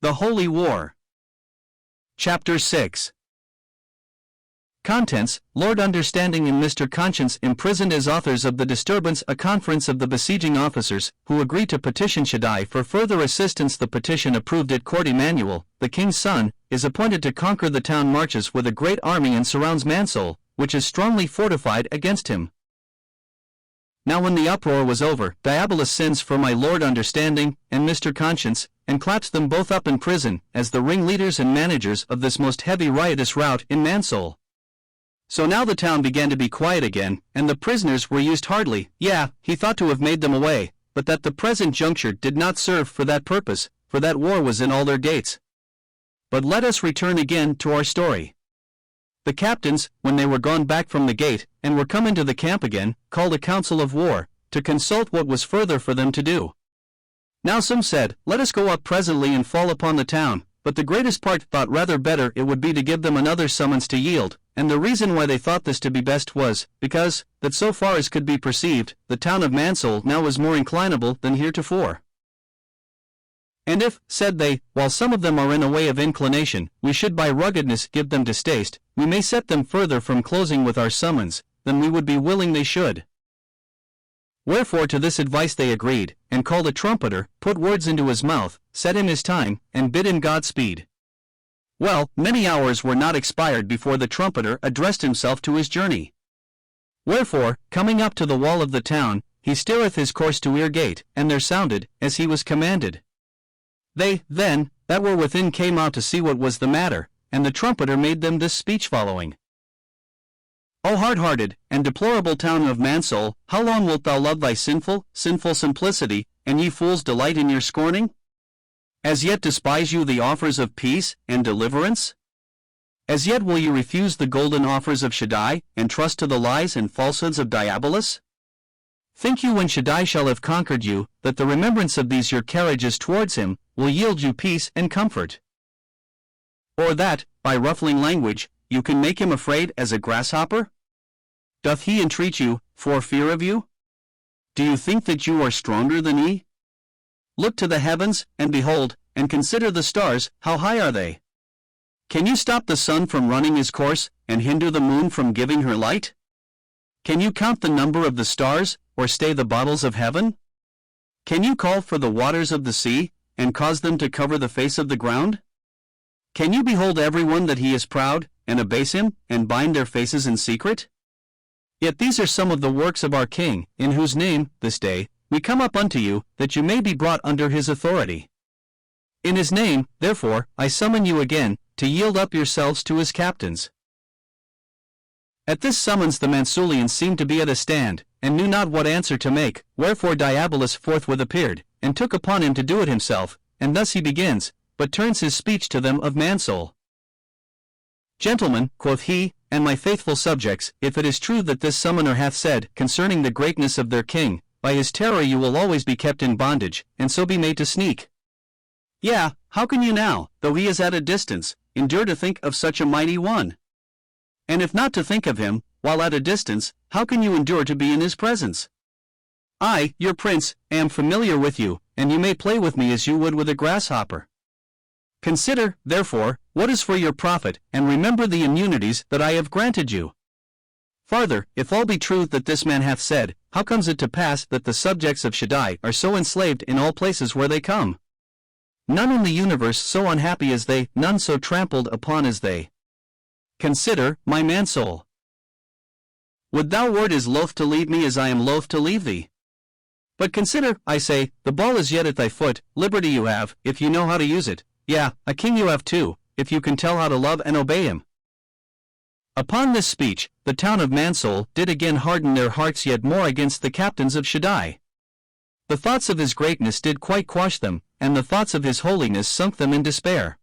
The Holy War. Chapter 6. Contents: Lord Understanding and Mr. Conscience imprisoned as authors of the disturbance. A conference of the besieging officers, who agreed to petition Shaddai for further assistance. The petition approved at court. Emmanuel, the king's son, is appointed to conquer the town, marches with a great army and surrounds MANSOUL, which is strongly fortified against him. Now when the uproar was over, DIABOLUS sends for my Lord Understanding and Mr. Conscience, and claps them both up in prison, as the ringleaders and managers of this most heavy riotous rout in MANSOUL. So now the town began to be quiet again, and the prisoners were used hardly. He thought to have made them away, but that the present juncture did not serve for that purpose, for that war was in all their gates. But let us return again to our story. The captains, when they were gone back from the gate, and were come into the camp again, called a council of war, to consult what was further for them to do. Now some said, Let us go up presently and fall upon the town, but the greatest part thought rather better it would be to give them another summons to yield, and the reason why they thought this to be best was, because, that so far as could be perceived, the town of MANSOUL now was more inclinable than heretofore. And if, said they, while some of them are in a way of inclination, we should by ruggedness give them distaste, we may set them further from closing with our summons, than we would be willing they should. Wherefore to this advice they agreed, and called a trumpeter, put words into his mouth, set him his time, and bid him Godspeed. Well, many hours were not expired before the trumpeter addressed himself to his journey. Wherefore, coming up to the wall of the town, he steereth his course to Ear Gate, and there sounded, as he was commanded. They, then, that were within came out to see what was the matter, and the trumpeter made them this speech following. O hard-hearted and deplorable town of MANSOUL, how long wilt thou love thy sinful simplicity, and ye fools delight in your scorning? As yet despise you the offers of peace and deliverance? As yet will you refuse the golden offers of Shaddai, and trust to the lies and falsehoods of Diabolus? Think you when Shaddai shall have conquered you, that the remembrance of these your carriages towards him will yield you peace and comfort? Or that, by ruffling language, you can make him afraid as a grasshopper? Doth he entreat you, for fear of you? Do you think that you are stronger than he? Look to the heavens, and behold, and consider the stars, how high are they? Can you stop the sun from running his course, and hinder the moon from giving her light? Can you count the number of the stars, or stay the bottles of heaven? Can you call for the waters of the sea, and cause them to cover the face of the ground? Can you behold everyone that he is proud, and abase him, and bind their faces in secret? Yet these are some of the works of our King, in whose name, this day, we come up unto you, that you may be brought under his authority. In his name, therefore, I summon you again, to yield up yourselves to his captains. At this summons the Mansoulians seemed to be at a stand, and knew not what answer to make, wherefore Diabolus forthwith appeared, and took upon him to do it himself, and thus he begins, but turns his speech to them of MANSOUL. Gentlemen, quoth he, and my faithful subjects, if it is true that this summoner hath said concerning the greatness of their king, by his terror you will always be kept in bondage, and so be made to sneak. How can you now, though he is at a distance, endure to think of such a mighty one? And if not to think of him, while at a distance, how can you endure to be in his presence? I, your prince, am familiar with you, and you may play with me as you would with a grasshopper. Consider, therefore, what is for your profit, and remember the immunities that I have granted you. Farther, if all be true that this man hath said, how comes it to pass that the subjects of Shaddai are so enslaved in all places where they come? None in the universe so unhappy as they, none so trampled upon as they. Consider, my MANSOUL. Would thou wert as loath to leave me as I am loath to leave thee? But consider, I say, the ball is yet at thy foot, liberty you have, if you know how to use it. A king you have too, if you can tell how to love and obey him. Upon this speech, the town of MANSOUL did again harden their hearts yet more against the captains of Shaddai. The thoughts of his greatness did quite quash them, and the thoughts of his holiness sunk them in despair.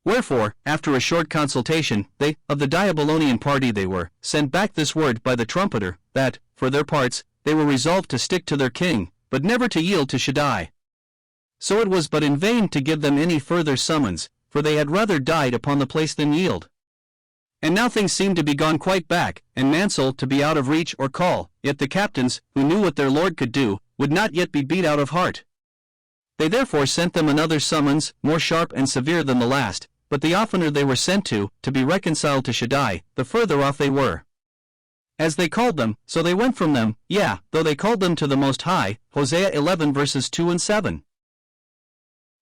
Wherefore, after a short consultation, they, of the Diabolonian party they were, sent back this word by the trumpeter, that, for their parts, they were resolved to stick to their king, but never to yield to Shaddai. So it was but in vain to give them any further summons, for they had rather died upon the place than yield. And now things seemed to be gone quite back, and MANSOUL to be out of reach or call, yet the captains, who knew what their lord could do, would not yet be beat out of heart. They therefore sent them another summons, more sharp and severe than the last, but the oftener they were sent to be reconciled to Shaddai, the further off they were. As they called them, so they went from them, though they called them to the Most High, Hosea 11 verses 2 and 7.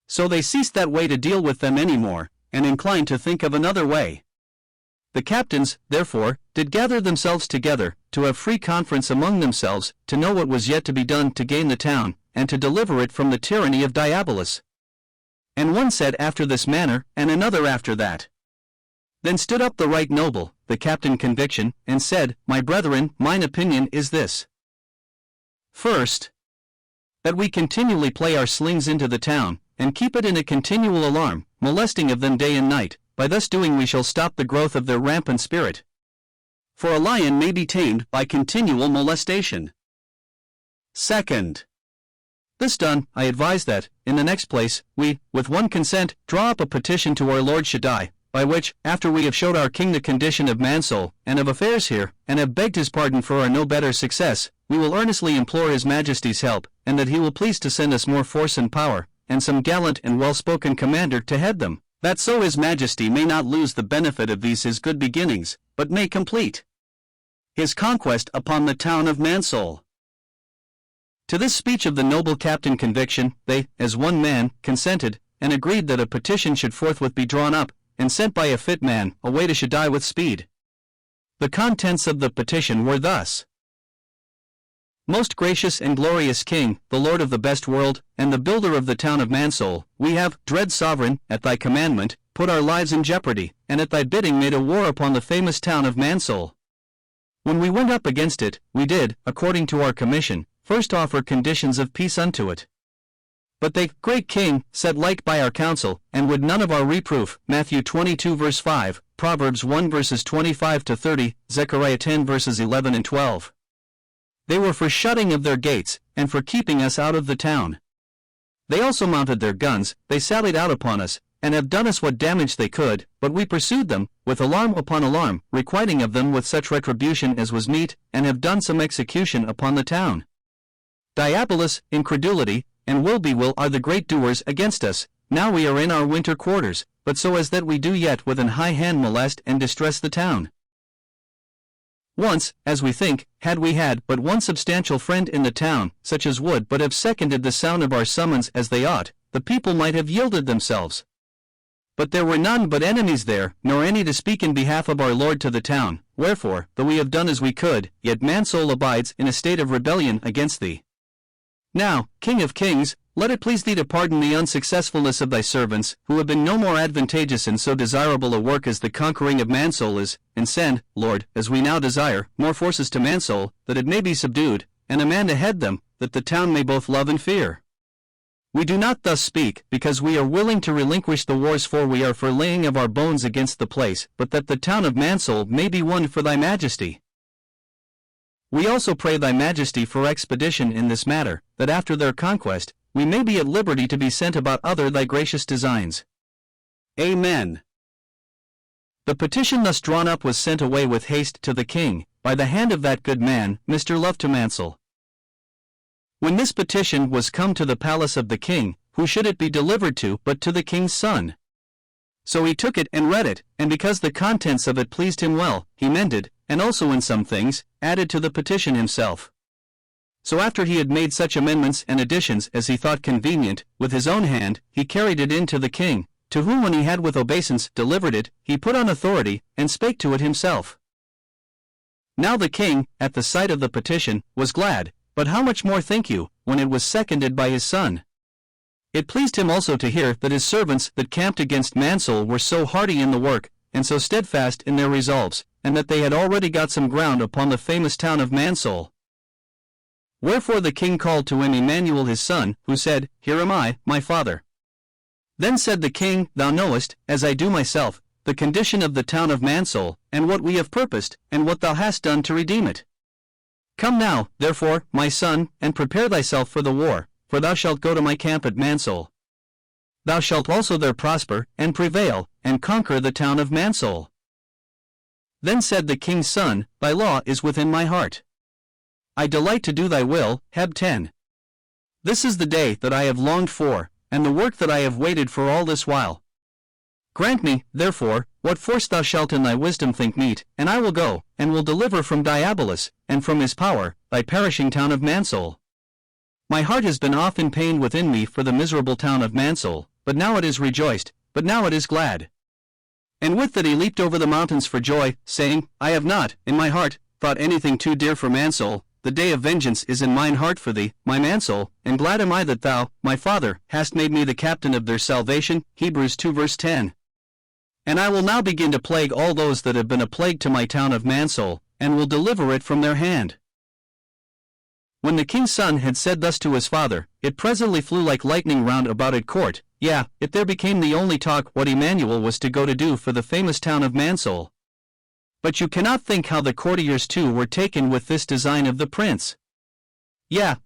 So they ceased that way to deal with them any more, and inclined to think of another way. The captains, therefore, did gather themselves together, to have free conference among themselves, to know what was yet to be done to gain the town, and to deliver it from the tyranny of Diabolus. And one said after this manner, and another after that. Then stood up the right noble, the captain Conviction, and said, My brethren, mine opinion is this. First, that we continually play our slings into the town, and keep it in a continual alarm, molesting of them day and night. By thus doing we shall stop the growth of their rampant spirit. For a lion may be tamed by continual molestation. Second, this done, I advise that, in the next place, we, with one consent, draw up a petition to our Lord Shaddai, by which, after we have showed our king the condition of MANSOUL, and of affairs here, and have begged his pardon for our no better success, we will earnestly implore his majesty's help, and that he will please to send us more force and power, and some gallant and well-spoken commander to head them, that so his majesty may not lose the benefit of these his good beginnings, but may complete his conquest upon the town of MANSOUL. To this speech of the noble Captain Conviction, they, as one man, consented, and agreed that a petition should forthwith be drawn up, and sent by a fit man, away to Shaddai with speed. The contents of the petition were thus. Most gracious and glorious King, the Lord of the best world, and the builder of the town of MANSOUL, we have, dread sovereign, at thy commandment, put our lives in jeopardy, and at thy bidding made a war upon the famous town of MANSOUL. When we went up against it, we did, according to our commission, first offer conditions of peace unto it. But they, great King, said like by our counsel, and would none of our reproof, Matthew 22 verse 5, Proverbs 1 verses 25 to 30, Zechariah 10 verses 11 and 12. They were for shutting of their gates, and for keeping us out of the town. They also mounted their guns, they sallied out upon us, and have done us what damage they could, but we pursued them, with alarm upon alarm, requiting of them with such retribution as was meet, and have done some execution upon the town. Diabolus, incredulity, and will are the great doers against us. Now we are in our winter quarters, but so as that we do yet with an high hand molest and distress the town. Once, as we think, had we had but one substantial friend in the town, such as would but have seconded the sound of our summons as they ought, the people might have yielded themselves. But there were none but enemies there, nor any to speak in behalf of our Lord to the town, wherefore, though we have done as we could, yet MANSOUL abides in a state of rebellion against thee. Now, King of kings, let it please thee to pardon the unsuccessfulness of thy servants, who have been no more advantageous in so desirable a work as the conquering of MANSOUL is, and send, Lord, as we now desire, more forces to MANSOUL, that it may be subdued, and a man to head them, that the town may both love and fear. We do not thus speak, because we are willing to relinquish the wars, for we are for laying of our bones against the place, but that the town of MANSOUL may be won for thy majesty. We also pray thy majesty for expedition in this matter, that after their conquest, we may be at liberty to be sent about other thy gracious designs. Amen. The petition thus drawn up was sent away with haste to the king, by the hand of that good man, Mr. Love to MANSOUL. When this petition was come to the palace of the king, who should it be delivered to but to the king's son? So he took it and read it, and because the contents of it pleased him well, he mended, and also in some things, added to the petition himself. So after he had made such amendments and additions as he thought convenient, with his own hand, he carried it in to the king, to whom when he had with obeisance delivered it, he put on authority, and spake to it himself. Now the king, at the sight of the petition, was glad, but how much more think you, when it was seconded by his son? It pleased him also to hear that his servants that camped against MANSOUL were so hearty in the work, and so steadfast in their resolves, and that they had already got some ground upon the famous town of MANSOUL. Wherefore the king called to him Emmanuel his son, who said, Here am I, my father. Then said the king, Thou knowest, as I do myself, the condition of the town of MANSOUL, and what we have purposed, and what thou hast done to redeem it. Come now, therefore, my son, and prepare thyself for the war, for thou shalt go to my camp at MANSOUL. Thou shalt also there prosper, and prevail, and conquer the town of MANSOUL. Then said the king's son, Thy law is within my heart. I delight to do thy will. Heb 10. This is the day that I have longed for, and the work that I have waited for all this while. Grant me, therefore, what force thou shalt in thy wisdom think meet, and I will go, and will deliver from Diabolus, and from his power, thy perishing town of MANSOUL. My heart has been often pained within me for the miserable town of MANSOUL, but now it is rejoiced, but now it is glad. And with that he leaped over the mountains for joy, saying, I have not, in my heart, thought anything too dear for MANSOUL. The day of vengeance is in mine heart for thee, my MANSOUL, and glad am I that thou, my Father, hast made me the captain of their salvation. Hebrews 2 verse 10. And I will now begin to plague all those that have been a plague to my town of MANSOUL, and will deliver it from their hand. When the king's son had said thus to his father, it presently flew like lightning round about at court. It there became the only talk what Emmanuel was to go to do for the famous town of MANSOUL. But you cannot think how the courtiers too were taken with this design of the prince.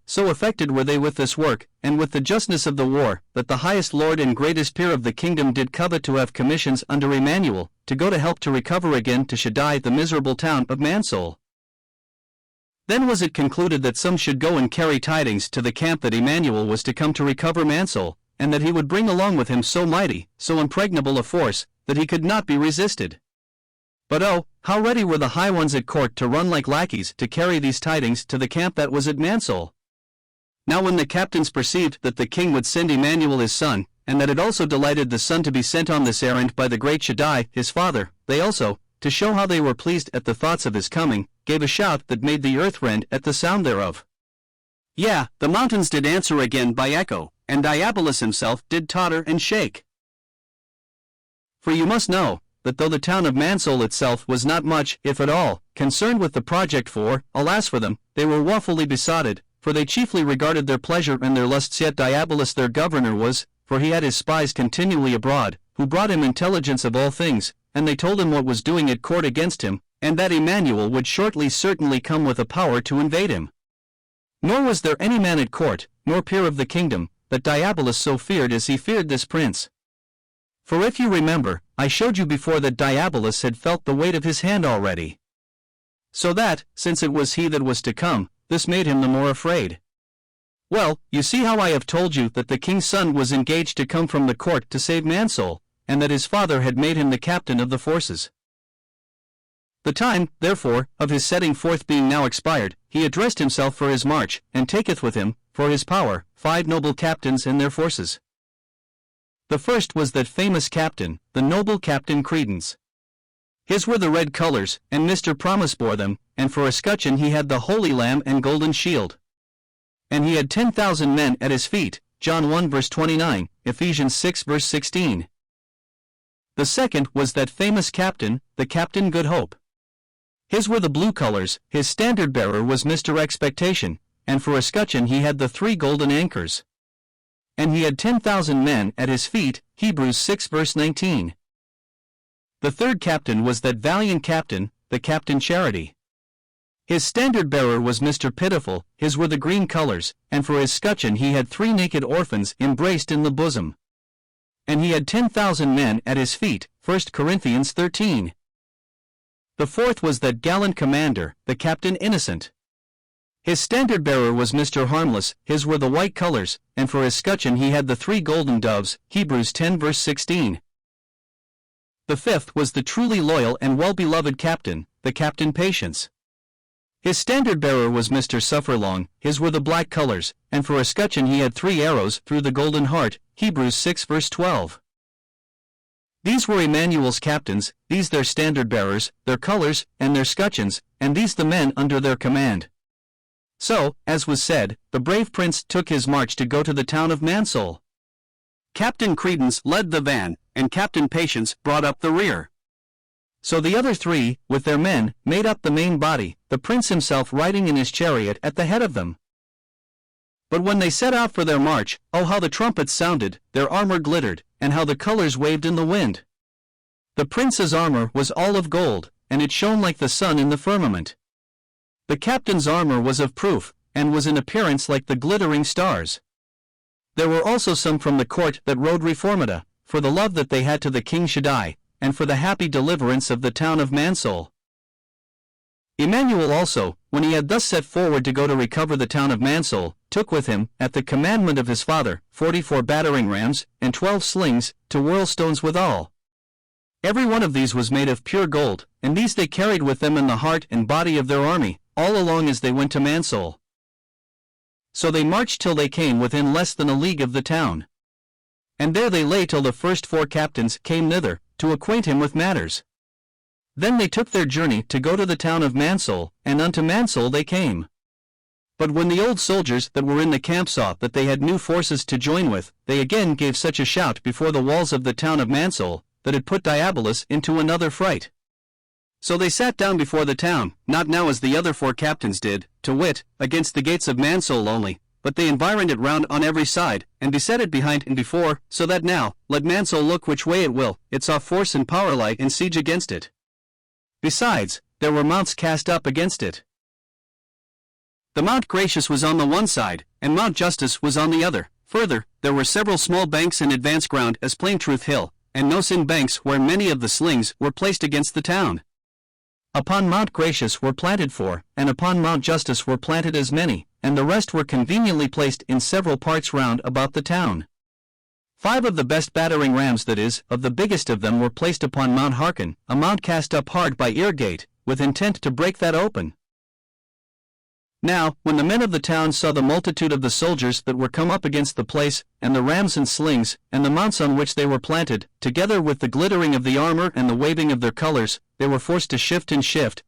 So affected were they with this work, and with the justness of the war, that the highest lord and greatest peer of the kingdom did covet to have commissions under Emmanuel, to go to help to recover again to SHADDAI the miserable town of MANSOUL. Then was it concluded that some should go and carry tidings to the camp that Emmanuel was to come to recover MANSOUL, and that he would bring along with him so mighty, so impregnable a force, that he could not be resisted. But oh, how ready were the high ones at court to run like lackeys to carry these tidings to the camp that was at MANSOUL. Now when the captains perceived that the king would send Emmanuel his son, and that it also delighted the son to be sent on this errand by the great SHADDAI his father, they also, to show how they were pleased at the thoughts of his coming, gave a shout that made the earth rend at the sound thereof. The mountains did answer again by echo, and Diabolus himself did totter and shake. For you must know, that though the town of MANSOUL itself was not much, if at all, concerned with the project, for, alas for them, they were woefully besotted, for they chiefly regarded their pleasure and their lusts. Yet Diabolus their governor was, for he had his spies continually abroad, who brought him intelligence of all things, and they told him what was doing at court against him, and that Emmanuel would shortly certainly come with a power to invade him. Nor was there any man at court, nor peer of the kingdom, that Diabolus so feared as he feared this prince. For if you remember, I showed you before that Diabolus had felt the weight of his hand already. So that, since it was he that was to come, this made him the more afraid. Well, you see how I have told you that the king's son was engaged to come from the court to save MANSOUL, and that his father had made him the captain of the forces. The time, therefore, of his setting forth being now expired, he addressed himself for his march, and taketh with him, for his power, 5 noble captains and their forces. The first was that famous captain, the noble Captain Credence. His were the red colors, and Mr. Promise bore them, and for escutcheon he had the Holy Lamb and golden shield. And he had 10,000 men at his feet, John 1 verse 29, Ephesians 6 verse 16. The second was that famous captain, the Captain Good Hope. His were the blue colors, his standard-bearer was Mr. Expectation, and for escutcheon he had the 3 golden anchors. And he had 10,000 men at his feet, Hebrews 6 verse 19. The third captain was that valiant captain, the Captain Charity. His standard-bearer was Mr. Pitiful, his were the green colors, and for his scutcheon he had 3 naked orphans embraced in the bosom. And he had 10,000 men at his feet, 1 Corinthians 13. The fourth was that gallant commander, the Captain Innocent. His standard-bearer was Mr. Harmless, his were the white colors, and for his scutcheon he had the 3 golden doves, Hebrews 10 verse 16. The fifth was the truly loyal and well-beloved captain, the Captain Patience. His standard-bearer was Mr. Sufferlong, his were the black colors, and for a scutcheon he had 3 arrows through the golden heart, Hebrews 6 verse 12. These were Emmanuel's captains, these their standard-bearers, their colors, and their scutcheons, and these the men under their command. So, as was said, the brave prince took his march to go to the town of MANSOUL. Captain Credence led the van, and Captain Patience brought up the rear. So the other 3, with their men, made up the main body, the prince himself riding in his chariot at the head of them. But when they set out for their march, oh how the trumpets sounded, their armor glittered, and how the colors waved in the wind. The prince's armor was all of gold, and it shone like the sun in the firmament. The captain's armor was of proof, and was in appearance like the glittering stars. There were also some from the court that rode reformata, for the love that they had to the king SHADDAI, and for the happy deliverance of the town of MANSOUL. Emmanuel also, when he had thus set forward to go to recover the town of MANSOUL, took with him, at the commandment of his father, 44 battering rams, and 12 slings, to whirl stones withal. Every one of these was made of pure gold, and these they carried with them in the heart and body of their army, all along as they went to MANSOUL. So they marched till they came within less than a league of the town. And there they lay till the first 4 captains came thither, to acquaint him with matters. Then they took their journey to go to the town of MANSOUL, and unto MANSOUL they came. But when the old soldiers that were in the camp saw that they had new forces to join with, they again gave such a shout before the walls of the town of MANSOUL, that it put Diabolus into another fright. So they sat down before the town, not now as the other 4 captains did, to wit, against the gates of MANSOUL only, but they environed it round on every side, and beset it behind and before, so that now, let MANSOUL look which way it will, it saw force and power lie in siege against it. Besides, there were mounts cast up against it. The Mount Gracious was on the one side, and Mount Justice was on the other. Further, there were several small banks in advance ground as Plain Truth Hill, and no sin banks where many of the slings were placed against the town. Upon Mount Gracious were planted 4, and upon Mount Justice were planted as many, and the rest were conveniently placed in several parts round about the town. 5 of the best battering rams, that is, of the biggest of them, were placed upon Mount Hearken, a mount cast up hard by Eargate, with intent to break that open. Now, when the men of the town saw the multitude of the soldiers that were come up against the place, and the rams and slings, and the mounts on which they were planted, together with the glittering of the armor and the waving of their colors, they were forced to shift,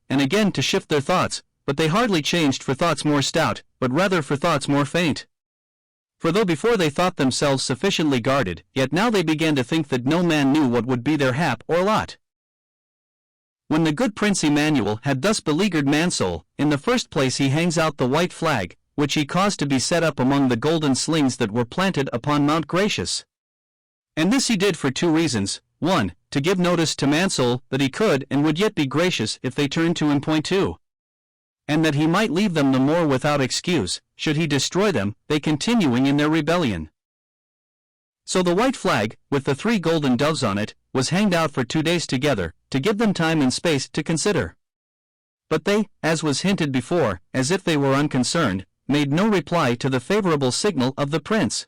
and again to shift their thoughts, but they hardly changed for thoughts more stout, but rather for thoughts more faint. For though before they thought themselves sufficiently guarded, yet now they began to think that no man knew what would be their hap or lot. When the good Prince Emmanuel had thus beleaguered MANSOUL, in the first place he hangs out the white flag, which he caused to be set up among the golden slings that were planted upon Mount Gracious. And this he did for 2 reasons: 1, to give notice to MANSOUL that he could and would yet be gracious if they turned to him. 2, and that he might leave them the more without excuse, should he destroy them, they continuing in their rebellion. So the white flag, with the 3 golden doves on it, was hanged out for 2 days together, to give them time and space to consider. But they, as was hinted before, as if they were unconcerned, made no reply to the favorable signal of the prince.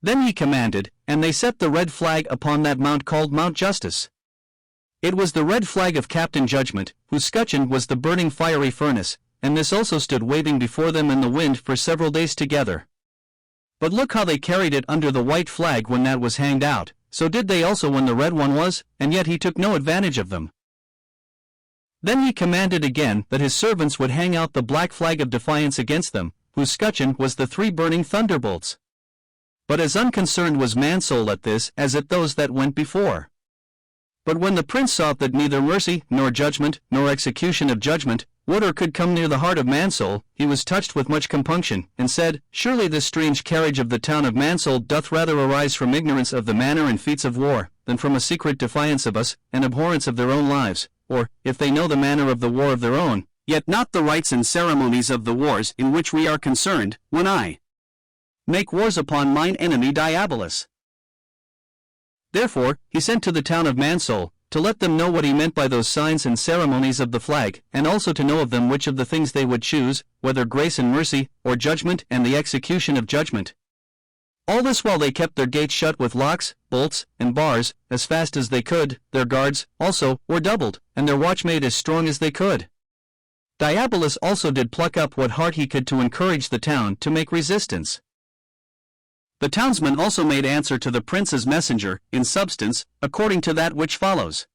Then he commanded, and they set the red flag upon that mount called Mount Justice. It was the red flag of Captain Judgment, whose scutcheon was the burning fiery furnace, and this also stood waving before them in the wind for several days together. But look how they carried it under the white flag when that was hanged out, so did they also when the red one was, and yet he took no advantage of them. Then he commanded again that his servants would hang out the black flag of defiance against them, whose scutcheon was the 3 burning thunderbolts. But as unconcerned was MANSOUL at this as at those that went before. But when the prince saw that neither mercy, nor judgment, nor execution of judgment, would or could come near the heart of MANSOUL, he was touched with much compunction, and said, Surely this strange carriage of the town of MANSOUL doth rather arise from ignorance of the manner and feats of war, than from a secret defiance of us, and abhorrence of their own lives, or, if they know the manner of the war of their own, yet not the rites and ceremonies of the wars in which we are concerned, when I make wars upon mine enemy Diabolus. Therefore, he sent to the town of MANSOUL, to let them know what he meant by those signs and ceremonies of the flag, and also to know of them which of the things they would choose, whether grace and mercy, or judgment and the execution of judgment. All this while they kept their gates shut with locks, bolts, and bars, as fast as they could. Their guards, also, were doubled, and their watch made as strong as they could. Diabolus also did pluck up what heart he could to encourage the town to make resistance. The townsmen also made answer to the prince's messenger, in substance, according to that which follows.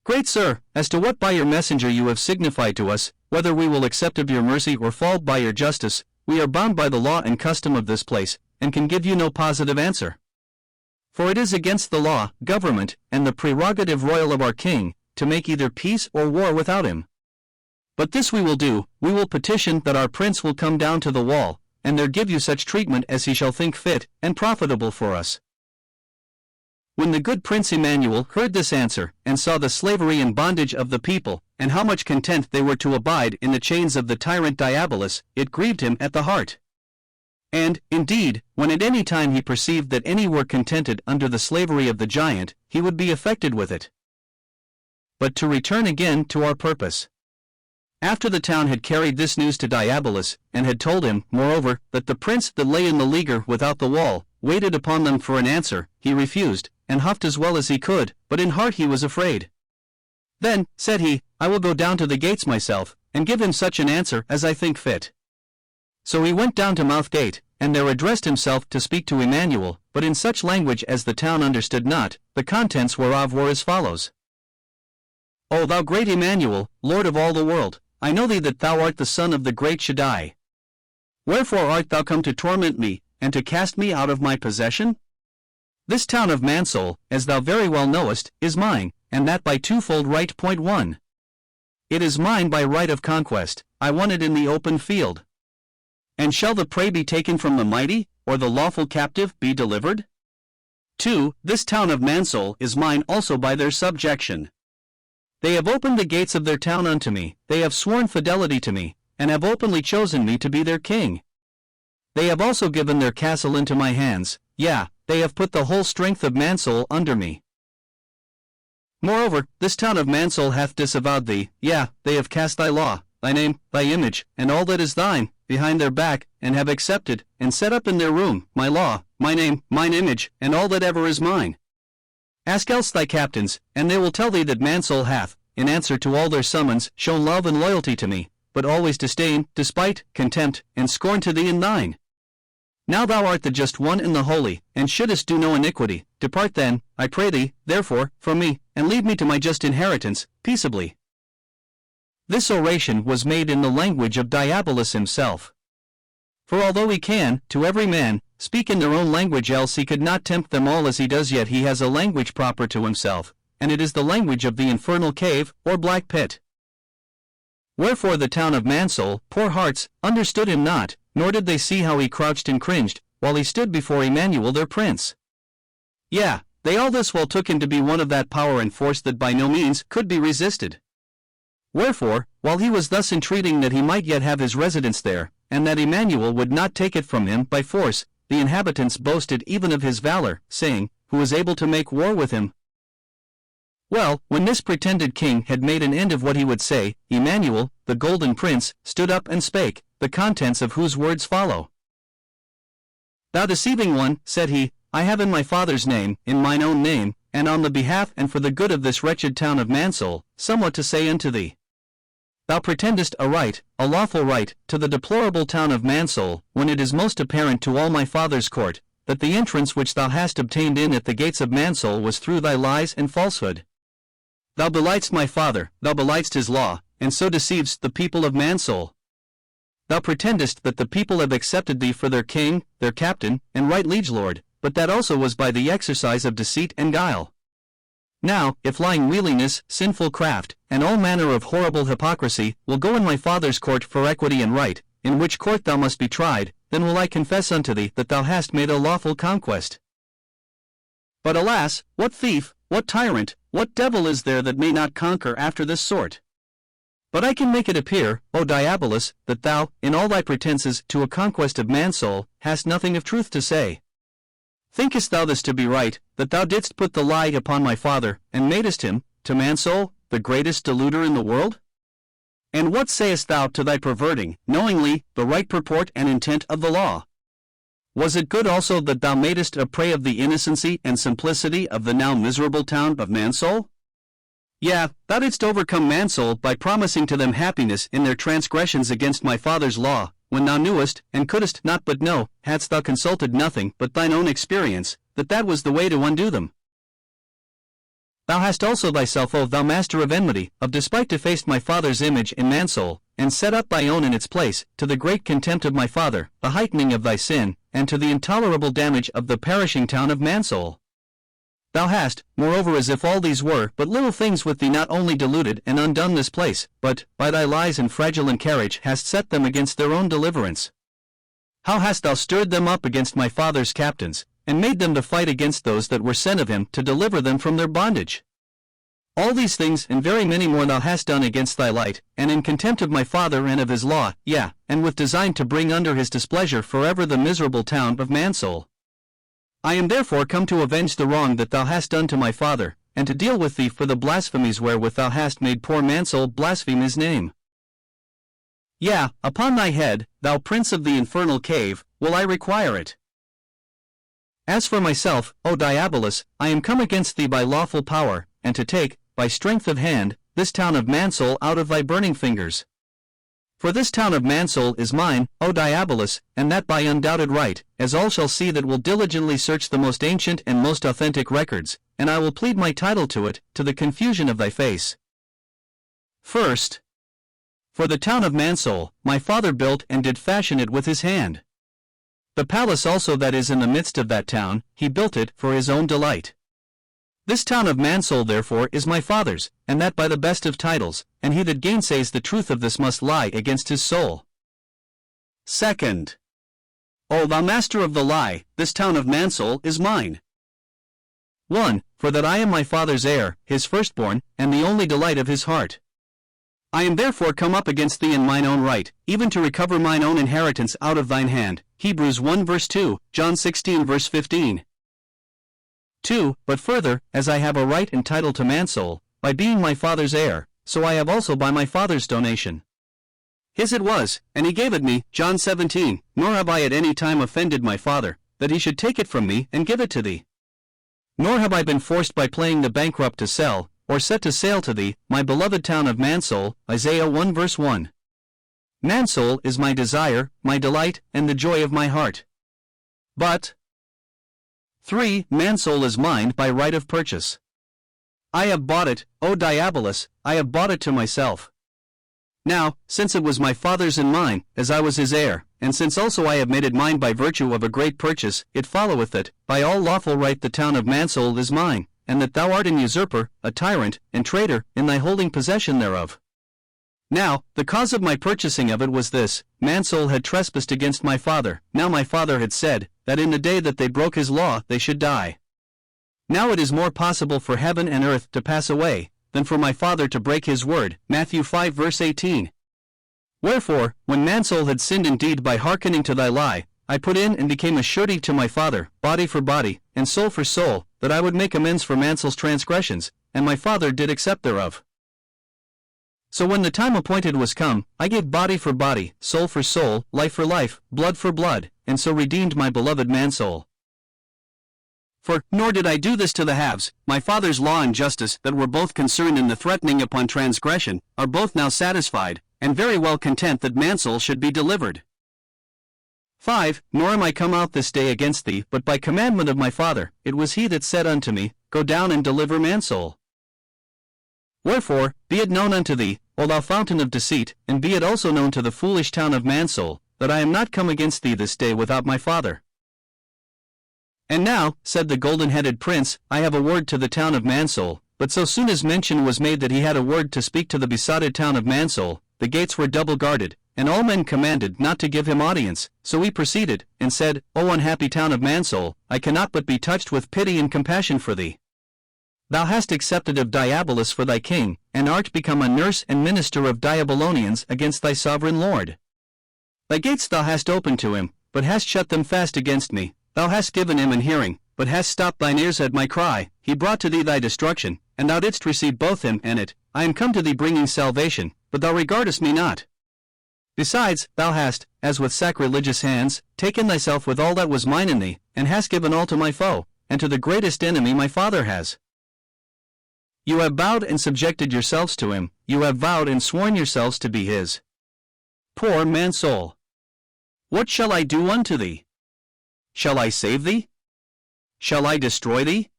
Great sir, as to what by your messenger you have signified to us, whether we will accept of your mercy or fall by your justice, we are bound by the law and custom of this place, and can give you no positive answer. For it is against the law, government, and the prerogative royal of our king, to make either peace or war without him. But this we will do, we will petition that our prince will come down to the wall, and there give you such treatment as he shall think fit, and profitable for us. When the good Prince Emmanuel heard this answer, and saw the slavery and bondage of the people, and how much content they were to abide in the chains of the tyrant Diabolus, it grieved him at the heart. And, indeed, when at any time he perceived that any were contented under the slavery of the giant, he would be affected with it. But to return again to our purpose. After the town had carried this news to Diabolus, and had told him, moreover, that the prince that lay in the leaguer without the wall waited upon them for an answer, he refused, and huffed as well as he could, but in heart he was afraid. Then, said he, I will go down to the gates myself, and give him such an answer as I think fit. So he went down to Mouth Gate, and there addressed himself to speak to Emmanuel, but in such language as the town understood not, the contents whereof were as follows. O thou great Emmanuel, Lord of all the world, I know thee that thou art the Son of the great Shaddai. Wherefore art thou come to torment me, and to cast me out of my possession? This town of MANSOUL, as thou very well knowest, is mine, and that by twofold right. 1. It is mine by right of conquest, I won it in the open field. And shall the prey be taken from the mighty, or the lawful captive be delivered? 2. This town of MANSOUL is mine also by their subjection. They have opened the gates of their town unto me, they have sworn fidelity to me, and have openly chosen me to be their king. They have also given their castle into my hands, yea, they have put the whole strength of MANSOUL under me. Moreover, this town of MANSOUL hath disavowed thee, yea, they have cast thy law, thy name, thy image, and all that is thine, behind their back, and have accepted, and set up in their room, my law, my name, mine image, and all that ever is mine. Ask else thy captains, and they will tell thee that MANSOUL hath, in answer to all their summons, shown love and loyalty to me, but always disdain, despite, contempt, and scorn to thee and thine. Now thou art the just one and the holy, and shouldest do no iniquity. Depart then, I pray thee, therefore, from me, and leave me to my just inheritance, peaceably. This oration was made in the language of Diabolus himself. For although he can, to every man, speak in their own language, else he could not tempt them all as he does, yet he has a language proper to himself, and it is the language of the infernal cave, or black pit. Wherefore the town of MANSOUL, poor hearts, understood him not, nor did they see how he crouched and cringed, while he stood before Emmanuel their prince. Yea, they all this while took him to be one of that power and force that by no means could be resisted. Wherefore, while he was thus entreating that he might yet have his residence there, and that Emmanuel would not take it from him by force, the inhabitants boasted even of his valor, saying, Who is able to make war with him? Well, when this pretended king had made an end of what he would say, Emmanuel, the golden prince, stood up and spake, the contents of whose words follow. Thou deceiving one, said he, I have in my Father's name, in mine own name, and on the behalf and for the good of this wretched town of MANSOUL, somewhat to say unto thee. Thou pretendest a right, a lawful right, to the deplorable town of MANSOUL, when it is most apparent to all my Father's court, that the entrance which thou hast obtained in at the gates of MANSOUL was through thy lies and falsehood. Thou belight'st my Father, thou belight'st his law, and so deceivest the people of MANSOUL. Thou pretendest that the people have accepted thee for their king, their captain, and right liege lord, but that also was by the exercise of deceit and guile. Now, if lying wheeliness, sinful craft, and all manner of horrible hypocrisy, will go in my Father's court for equity and right, in which court thou must be tried, then will I confess unto thee that thou hast made a lawful conquest. But alas, what thief, what tyrant, what devil is there that may not conquer after this sort? But I can make it appear, O Diabolus, that thou, in all thy pretenses to a conquest of MANSOUL, hast nothing of truth to say. Thinkest thou this to be right, that thou didst put the lie upon my Father, and madest him, to MANSOUL, the greatest deluder in the world? And what sayest thou to thy perverting, knowingly, the right purport and intent of the law? Was it good also that thou madest a prey of the innocency and simplicity of the now miserable town of MANSOUL? Yea, thou didst overcome MANSOUL by promising to them happiness in their transgressions against my Father's law, when thou knewest, and couldst not but know, hadst thou consulted nothing but thine own experience, that that was the way to undo them. Thou hast also thyself, O thou master of enmity, of despite defaced my Father's image in MANSOUL, and set up thy own in its place, to the great contempt of my Father, the heightening of thy sin, and to the intolerable damage of the perishing town of MANSOUL. Thou hast, moreover, as if all these were but little things with thee, not only deluded and undone this place, but, by thy lies and fraudulent carriage, hast set them against their own deliverance. How hast thou stirred them up against my Father's captains, and made them to fight against those that were sent of him to deliver them from their bondage? All these things and very many more thou hast done against thy light, and in contempt of my Father and of his law, yea, and with design to bring under his displeasure forever the miserable town of MANSOUL. I am therefore come to avenge the wrong that thou hast done to my Father, and to deal with thee for the blasphemies wherewith thou hast made poor MANSOUL blaspheme his name. Yea, upon thy head, thou prince of the infernal cave, will I require it. As for myself, O Diabolus, I am come against thee by lawful power, and to take, by strength of hand, this town of MANSOUL out of thy burning fingers. For this town of MANSOUL is mine, O Diabolus, and that by undoubted right, as all shall see that will diligently search the most ancient and most authentic records, and I will plead my title to it, to the confusion of thy face. First, for the town of MANSOUL, my father built and did fashion it with his hand. The palace also that is in the midst of that town, he built it for his own delight. This town of MANSOUL therefore is my father's, and that by the best of titles, and he that gainsays the truth of this must lie against his soul. Second, O thou master of the lie, this town of MANSOUL is mine. 1. For that I am my father's heir, his firstborn, and the only delight of his heart. I am therefore come up against thee in mine own right, even to recover mine own inheritance out of thine hand. Hebrews 1 verse 2, John 16 verse 15. 2. But further, as I have a right and title to MANSOUL, by being my father's heir, so I have also by my father's donation. His it was, and he gave it me, John 17, nor have I at any time offended my father, that he should take it from me and give it to thee. Nor have I been forced by playing the bankrupt to sell, or set to sale to thee, my beloved town of MANSOUL, Isaiah 1 verse 1. MANSOUL is my desire, my delight, and the joy of my heart. But 3. MANSOUL is mine by right of purchase. I have bought it, O Diabolus, I have bought it to myself. Now, since it was my father's and mine, as I was his heir, and since also I have made it mine by virtue of a great purchase, it followeth that, by all lawful right the town of MANSOUL is mine, and that thou art an usurper, a tyrant, and traitor, in thy holding possession thereof. Now, the cause of my purchasing of it was this: MANSOUL had trespassed against my father. Now my father had said, that in the day that they broke his law they should die. Now it is more possible for heaven and earth to pass away, than for my father to break his word. Matthew 5 verse 18. Wherefore, when MANSOUL had sinned indeed by hearkening to thy lie, I put in and became a surety to my father, body for body, and soul for soul, that I would make amends for MANSOUL's transgressions, and my father did accept thereof. So when the time appointed was come, I gave body for body, soul for soul, life for life, blood for blood, and so redeemed my beloved MANSOUL. For, nor did I do this to the halves, my father's law and justice that were both concerned in the threatening upon transgression, are both now satisfied, and very well content that MANSOUL should be delivered. 5. Nor am I come out this day against thee, but by commandment of my father. It was he that said unto me, Go down and deliver MANSOUL. Wherefore, be it known unto thee, O thou fountain of deceit, and be it also known to the foolish town of MANSOUL, that I am not come against thee this day without my father. And now, said the golden-headed prince, I have a word to the town of MANSOUL. But so soon as mention was made that he had a word to speak to the besotted town of MANSOUL, the gates were double guarded, and all men commanded not to give him audience. So he proceeded, and said, O unhappy town of MANSOUL, I cannot but be touched with pity and compassion for thee. Thou hast accepted of Diabolus for thy king, and art become a nurse and minister of Diabolonians against thy sovereign lord. Thy gates thou hast opened to him, but hast shut them fast against me. Thou hast given him an hearing, but hast stopped thine ears at my cry. He brought to thee thy destruction, and thou didst receive both him and it. I am come to thee bringing salvation, but thou regardest me not. Besides, thou hast, as with sacrilegious hands, taken thyself with all that was mine in thee, and hast given all to my foe, and to the greatest enemy my father has. You have bowed and subjected yourselves to him, you have vowed and sworn yourselves to be his. Poor MANSOUL! What shall I do unto thee? Shall I save thee? Shall I destroy thee?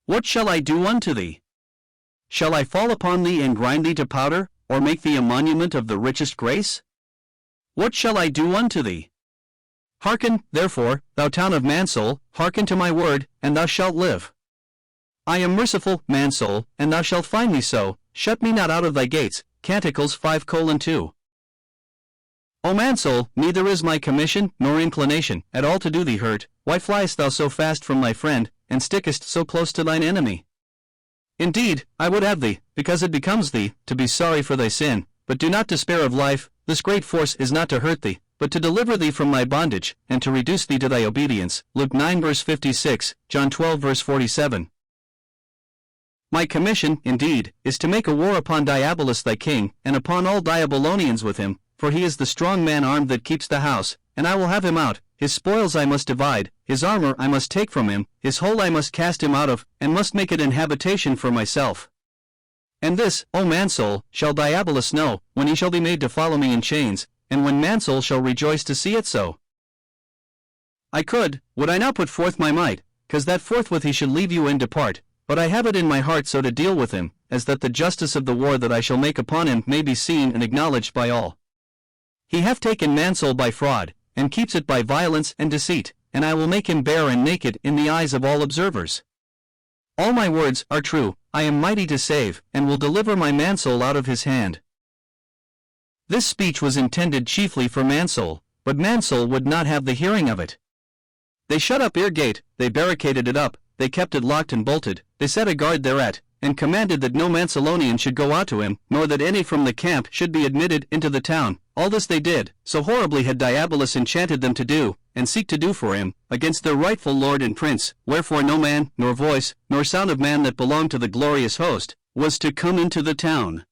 What shall I do unto thee? Shall I fall upon thee and grind thee to powder, or make thee a monument of the richest grace? What shall I do unto thee? Hearken, therefore, thou town of MANSOUL, hearken to my word, and thou shalt live. I am merciful, MANSOUL, and thou shalt find me so. Shut me not out of thy gates. Canticles 5:2. O MANSOUL, neither is my commission nor inclination at all to do thee hurt. Why fliest thou so fast from thy friend, and stickest so close to thine enemy? Indeed, I would have thee, because it becomes thee, to be sorry for thy sin, but do not despair of life. This great force is not to hurt thee, but to deliver thee from thy bondage, and to reduce thee to thy obedience. Luke 9 verse 56, John 12 verse 47. My commission, indeed, is to make a war upon Diabolus thy king, and upon all Diabolonians with him, for he is the strong man armed that keeps the house, and I will have him out. His spoils I must divide, his armor I must take from him, his hole I must cast him out of, and must make it an habitation for myself. And this, O MANSOUL, shall DIABOLUS know, when he shall be made to follow me in chains, and when MANSOUL shall rejoice to see it so. Would I now put forth my might, 'cause that forthwith he should leave you and depart, but I have it in my heart so to deal with him, as that the justice of the war that I shall make upon him may be seen and acknowledged by all. He hath taken MANSOUL by fraud, and keeps it by violence and deceit, and I will make him bare and naked in the eyes of all observers. All my words are true, I am mighty to save, and will deliver my MANSOUL out of his hand. This speech was intended chiefly for MANSOUL, but MANSOUL would not have the hearing of it. They shut up their gate, they barricaded it up, they kept it locked and bolted, they set a guard thereat, and commanded that no Mansoulonian should go out to him, nor that any from the camp should be admitted into the town. All this they did, so horribly had Diabolus enchanted them to do, and seek to do for him, against their rightful lord and prince, wherefore no man, nor voice, nor sound of man that belonged to the glorious host, was to come into the town.